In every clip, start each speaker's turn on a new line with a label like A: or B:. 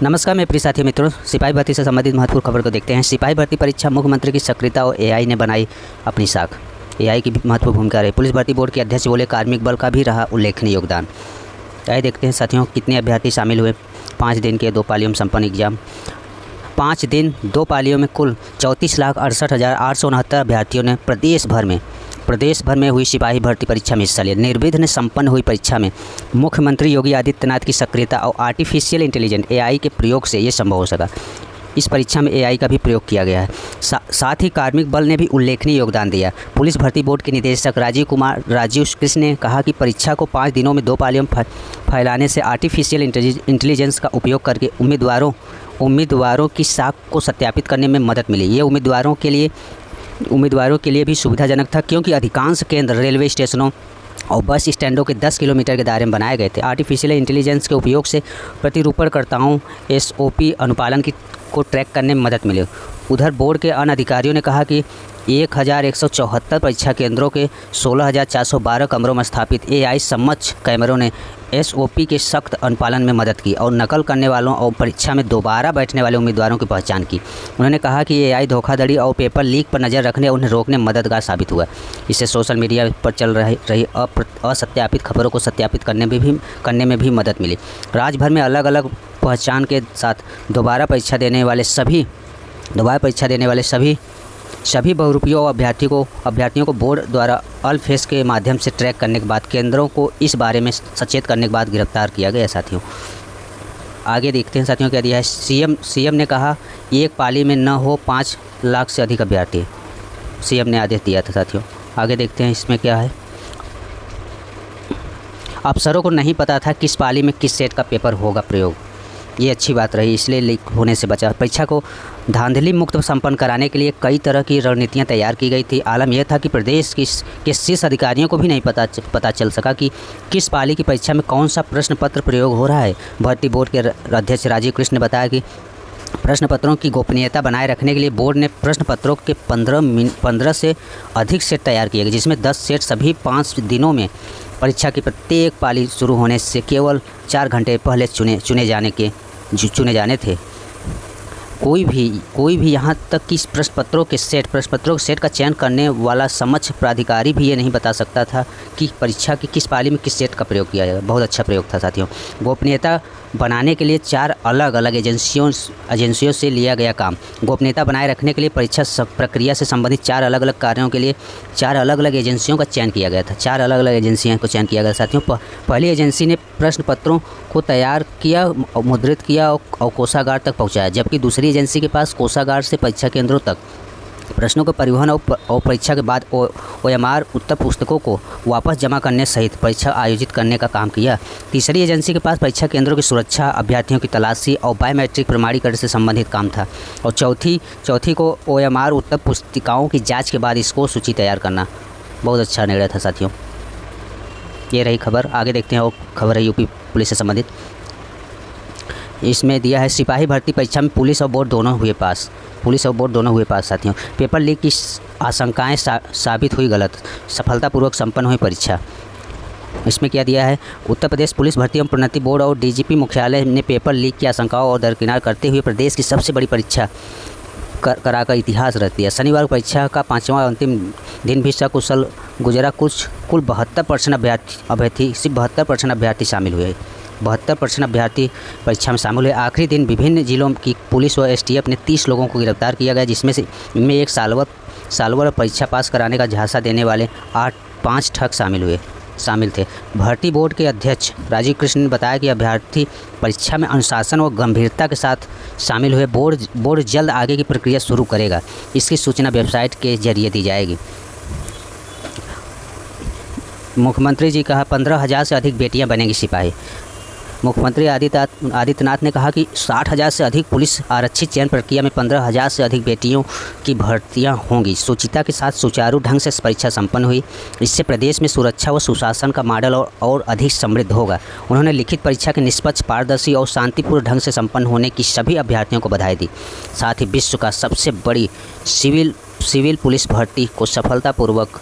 A: नमस्कार मेरे प्रिय साथी मित्रों, सिपाही भर्ती से संबंधित महत्वपूर्ण खबर को देखते हैं। सिपाही भर्ती परीक्षा, मुख्यमंत्री की सक्रियता और एआई ने बनाई अपनी साख। एआई की भी महत्वपूर्ण भूमिका रही। पुलिस भर्ती बोर्ड के अध्यक्ष बोले, कार्मिक बल का भी रहा उल्लेखनीय योगदान। आइए देखते हैं साथियों, कितने अभ्यर्थी शामिल हुए 5 दिन के 2 पालियों में संपन्न एग्जाम। 5 दिन 2 पालियों में कुल 34,68,869 अभ्यर्थियों ने प्रदेश भर में हुई सिपाही भर्ती परीक्षा में हिस्सा लिया। निर्विघ्न संपन्न हुई परीक्षा में मुख्यमंत्री योगी आदित्यनाथ की सक्रियता और आर्टिफिशियल इंटेलिजेंस एआई के प्रयोग से ये संभव हो सका। इस परीक्षा में एआई का भी प्रयोग किया गया है। साथ ही कार्मिक बल ने भी उल्लेखनीय योगदान दिया। पुलिस भर्ती बोर्ड के निदेशक राजीव कृष्ण ने कहा कि परीक्षा को 5 दिनों में 2 पालियों में फैलाने से आर्टिफिशियल इंटेलिजेंस का उपयोग करके उम्मीदवारों की साख को सत्यापित करने में मदद मिली। ये उम्मीदवारों के लिए भी सुविधाजनक था, क्योंकि अधिकांश केंद्र रेलवे स्टेशनों और बस स्टैंडों के 10 किलोमीटर के दायरे में बनाए गए थे। आर्टिफिशियल इंटेलिजेंस के उपयोग से प्रतिरूपणकर्ताओं एसओपी अनुपालन को ट्रैक करने में मदद मिली। उधर बोर्ड के अन्य अधिकारियों ने कहा कि 1174 परीक्षा केंद्रों के 16,412 कमरों में स्थापित एआई समक्ष कैमरों ने एसओपी के सख्त अनुपालन में मदद की और नकल करने वालों और परीक्षा में दोबारा बैठने वाले उम्मीदवारों की पहचान की। उन्होंने कहा कि एआई धोखाधड़ी और पेपर लीक पर नज़र रखने और उन्हें रोकने में मददगार साबित हुआ। इससे सोशल मीडिया पर चल रही असत्यापित खबरों को सत्यापित करने में भी मदद मिली। राज्य भर में अलग अलग पहचान के साथ दोबारा परीक्षा देने वाले सभी बहुरूपियों और अभ्यर्थियों को बोर्ड द्वारा अल्फेस के माध्यम से ट्रैक करने के बाद केंद्रों को इस बारे में सचेत करने के बाद गिरफ्तार किया गया। साथियों आगे देखते हैं साथियों क्या दिया है। सीएम ने कहा, एक पाली में न हो 5 लाख से अधिक अभ्यर्थी। सीएम ने आदेश दिया था साथियों। आगे देखते हैं इसमें क्या है। अफसरों को नहीं पता था किस पाली में किस सेट का पेपर होगा प्रयोग। ये अच्छी बात रही, इसलिए लीक होने से बचा। परीक्षा को धांधली मुक्त संपन्न कराने के लिए कई तरह की रणनीतियां तैयार की गई थी। आलम यह था कि प्रदेश के शीर्ष अधिकारियों को भी नहीं पता चल सका कि किस पाली की परीक्षा में कौन सा प्रश्न पत्र प्रयोग हो रहा है। भर्ती बोर्ड के अध्यक्ष राजीव कृष्ण ने बताया कि प्रश्न पत्रों की गोपनीयता बनाए रखने के लिए बोर्ड ने प्रश्न पत्रों के 15 से अधिक सेट तैयार किए गए, जिसमें 10 सेट सभी 5 दिनों में परीक्षा की प्रत्येक पाली शुरू होने से केवल 4 घंटे पहले चुने जाने थे। कोई भी यहाँ तक कि प्रश्न पत्रों के सेट का चयन करने वाला समक्ष प्राधिकारी भी ये नहीं बता सकता था कि परीक्षा की किस पाली में किस सेट का प्रयोग किया जाएगा। बहुत अच्छा प्रयोग था साथियों। गोपनीयता बनाने के लिए 4 अलग अलग एजेंसियों से लिया गया काम। गोपनीयता बनाए रखने के लिए परीक्षा प्रक्रिया से संबंधित 4 अलग अलग कार्यों के लिए 4 अलग अलग एजेंसियों का चयन किया गया था। 4 अलग अलग एजेंसियों को चयन किया गया साथियों। पहली एजेंसी ने प्रश्न पत्रों को तैयार किया, मुद्रित किया और कोषागार तक पहुँचाया, जबकि दूसरी एजेंसी के पास कोषागार से परीक्षा केंद्रों तक प्रश्नों को परिवहन और परीक्षा के बाद ओएमआर उत्तर पुस्तकों को वापस जमा करने सहित परीक्षा आयोजित करने का काम किया। तीसरी एजेंसी के पास परीक्षा केंद्रों की सुरक्षा, अभ्यर्थियों की तलाशी और बायोमेट्रिक प्रमाणीकरण से संबंधित काम था। और चौथी को ओएमआर उत्तर पुस्तिकाओं की जांच के बाद इसको सूची तैयार करना। बहुत अच्छा निर्णय था साथियों। ये रही खबर। आगे देखते हैं और खबर है यूपी पुलिस से संबंधित। इसमें दिया है, सिपाही भर्ती परीक्षा में पुलिस और बोर्ड दोनों हुए पास साथियों। पेपर लीक की आशंकाएं साबित हुई गलत, सफलतापूर्वक संपन्न हुई परीक्षा। इसमें क्या दिया है, उत्तर प्रदेश पुलिस भर्ती एवं प्रोन्नति बोर्ड और डीजीपी मुख्यालय ने पेपर लीक की आशंकाओं और दरकिनार करते हुए प्रदेश की सबसे बड़ी परीक्षा कराकर इतिहास रच दिया। शनिवार को परीक्षा का 5वां अंतिम दिन भी सकुशल गुजरा। कुल 72% अभ्यर्थी शामिल हुए। 72% अभ्यर्थी परीक्षा में शामिल हुए। आखिरी दिन विभिन्न जिलों की पुलिस और एसटीएफ ने 30 लोगों को गिरफ्तार किया गया, जिसमें से इनमें एक सालवर परीक्षा पास कराने का झांसा देने वाले 5 ठग शामिल थे। भर्ती बोर्ड के अध्यक्ष राजीव कृष्ण ने बताया कि अभ्यर्थी परीक्षा में अनुशासन और गंभीरता के साथ शामिल हुए। बोर्ड जल्द आगे की प्रक्रिया शुरू करेगा। इसकी सूचना वेबसाइट के जरिए दी जाएगी। मुख्यमंत्री जी कहा, 15,000 से अधिक बेटियां बनेंगी सिपाही। मुख्यमंत्री आदित्यनाथ ने कहा कि 60,000 से अधिक पुलिस आरक्षित चयन प्रक्रिया में 15,000 से अधिक बेटियों की भर्तियां होंगी। शुचिता के साथ सुचारू ढंग से परीक्षा संपन्न हुई। इससे प्रदेश में सुरक्षा व सुशासन का मॉडल और अधिक समृद्ध होगा। उन्होंने लिखित परीक्षा के निष्पक्ष, पारदर्शी और शांतिपूर्ण ढंग से संपन्न होने की सभी अभ्यर्थियों को बधाई दी। साथ ही विश्व का सबसे बड़ी सिविल पुलिस भर्ती को सफलतापूर्वक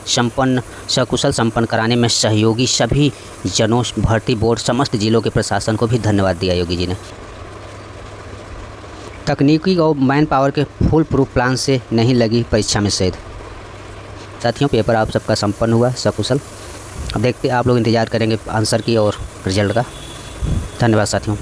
A: सकुशल संपन्न कराने में सहयोगी सभी जनों, भर्ती बोर्ड, समस्त जिलों के प्रशासन को भी धन्यवाद दिया योगी जी ने। तकनीकी और मैन पावर के फुल प्रूफ प्लान से नहीं लगी परीक्षा में सेध। साथियों, पेपर आप सबका संपन्न हुआ सकुशल। अब देखते आप लोग इंतज़ार करेंगे आंसर की और रिजल्ट का। धन्यवाद साथियों।